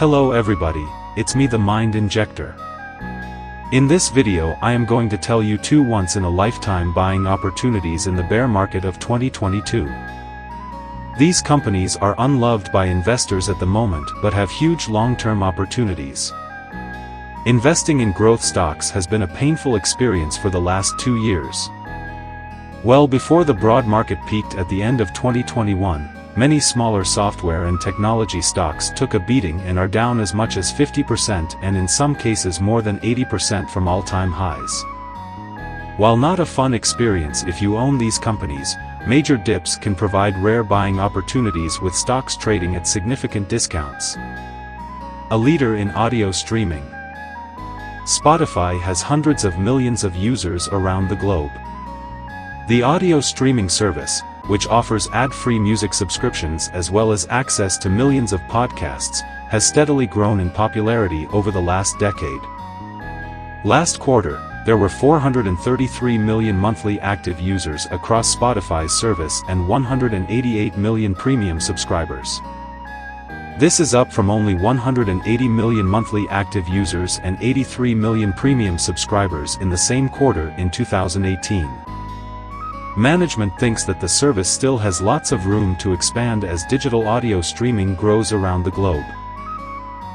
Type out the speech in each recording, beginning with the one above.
Hello everybody, it's me the Mind Injector. In this video I am going to tell you 2 once-in-a-lifetime buying opportunities in the bear market of 2022. These companies are unloved by investors at the moment but have huge long-term opportunities. Investing in growth stocks has been a painful experience for the last 2 years. Well before the broad market peaked at the end of 2021, many smaller software and technology stocks took a beating and are down as much as 50% and in some cases more than 80% from all-time highs. While not a fun experience if you own these companies, major dips can provide rare buying opportunities with stocks trading at significant discounts. A leader in audio streaming. Spotify has hundreds of millions of users around the globe. The audio streaming service, which offers ad-free music subscriptions as well as access to millions of podcasts, has steadily grown in popularity over the last decade. Last quarter, there were 433 million monthly active users across Spotify's service and 188 million premium subscribers. This is up from only 180 million monthly active users and 83 million premium subscribers in the same quarter in 2018. Management thinks that the service still has lots of room to expand as digital audio streaming grows around the globe.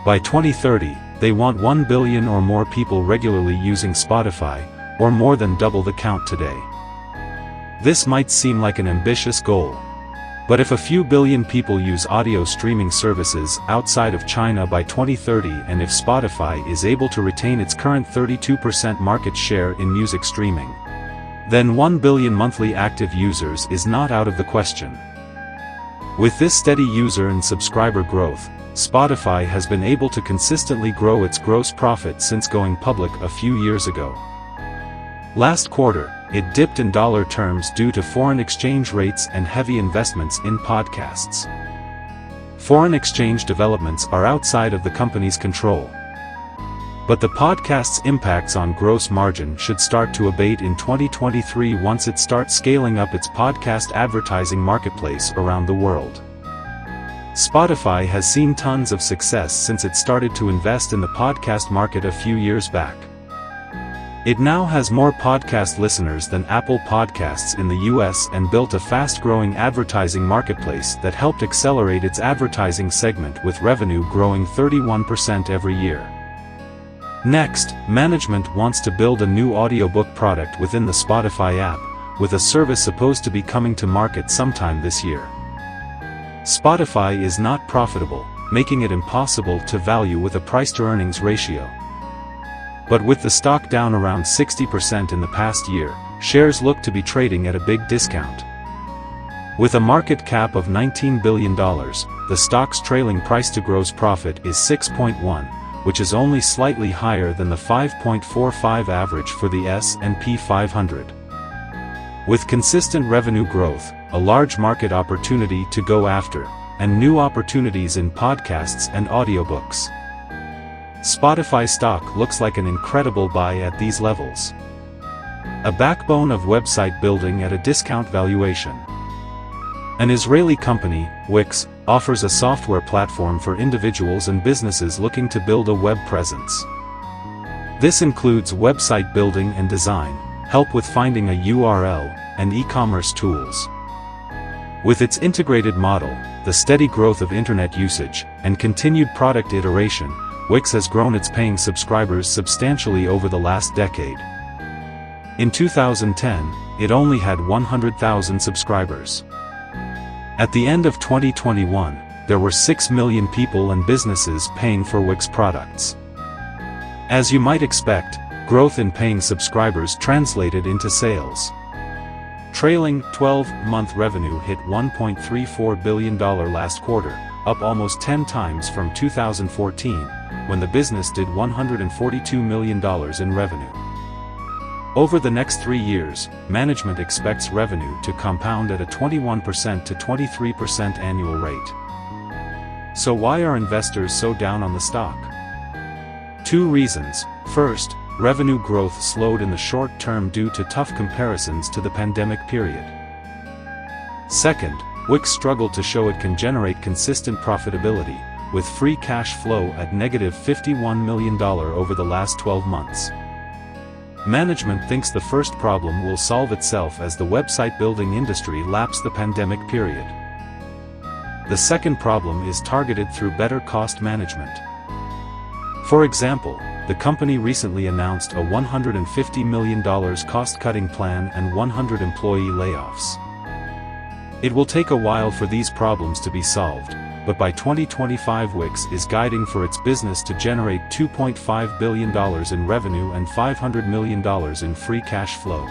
By 2030, they want 1 billion or more people regularly using Spotify, or more than double the count today. This might seem like an ambitious goal. But if a few billion people use audio streaming services outside of China by 2030 and if Spotify is able to retain its current 32% market share in music streaming, then 1 billion monthly active users is not out of the question. With this steady user and subscriber growth, Spotify has been able to consistently grow its gross profit since going public a few years ago. Last quarter, it dipped in dollar terms due to foreign exchange rates and heavy investments in podcasts. Foreign exchange developments are outside of the company's control. But the podcast's impacts on gross margin should start to abate in 2023 once it starts scaling up its podcast advertising marketplace around the world. Spotify has seen tons of success since it started to invest in the podcast market a few years back. It now has more podcast listeners than Apple Podcasts in the US and built a fast-growing advertising marketplace that helped accelerate its advertising segment with revenue growing 31% every year. Next, management wants to build a new audiobook product within the Spotify app, with a service supposed to be coming to market sometime this year. Spotify is not profitable, making it impossible to value with a price-to-earnings ratio. But with the stock down around 60% in the past year, shares look to be trading at a big discount. With a market cap of $19 billion, the stock's trailing price to gross profit is 6.1. which is only slightly higher than the 5.45 average for the S&P 500. With consistent revenue growth, a large market opportunity to go after, and new opportunities in podcasts and audiobooks, Spotify stock looks like an incredible buy at these levels. A backbone of website building at a discount valuation. An Israeli company, Wix, offers a software platform for individuals and businesses looking to build a web presence. This includes website building and design, help with finding a URL, and e-commerce tools. With its integrated model, the steady growth of internet usage, and continued product iteration, Wix has grown its paying subscribers substantially over the last decade. In 2010, it only had 100,000 subscribers. At the end of 2021, there were 6 million people and businesses paying for Wix products. As you might expect, growth in paying subscribers translated into sales. Trailing 12-month revenue hit $1.34 billion last quarter, up almost 10 times from 2014, when the business did $142 million in revenue. Over the next 3 years, management expects revenue to compound at a 21% to 23% annual rate. So why are investors so down on the stock? 2 reasons. First, revenue growth slowed in the short term due to tough comparisons to the pandemic period. Second, Wix struggled to show it can generate consistent profitability, with free cash flow at negative $51 million over the last 12 months. Management thinks the first problem will solve itself as the website building industry laps the pandemic period. The second problem is targeted through better cost management. For example, the company recently announced a $150 million cost-cutting plan and 100 employee layoffs. It will take a while for these problems to be solved, but by 2025 Wix is guiding for its business to generate $2.5 billion in revenue and $500 million in free cash flow.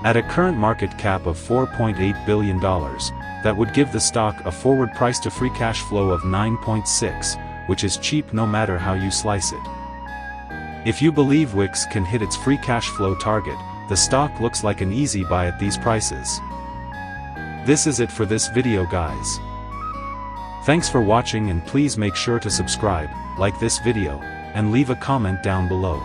At a current market cap of $4.8 billion, that would give the stock a forward price to free cash flow of 9.6, which is cheap no matter how you slice it. If you believe Wix can hit its free cash flow target, the stock looks like an easy buy at these prices. This is it for this video, guys. Thanks for watching, and please make sure to subscribe, like this video, and leave a comment down below.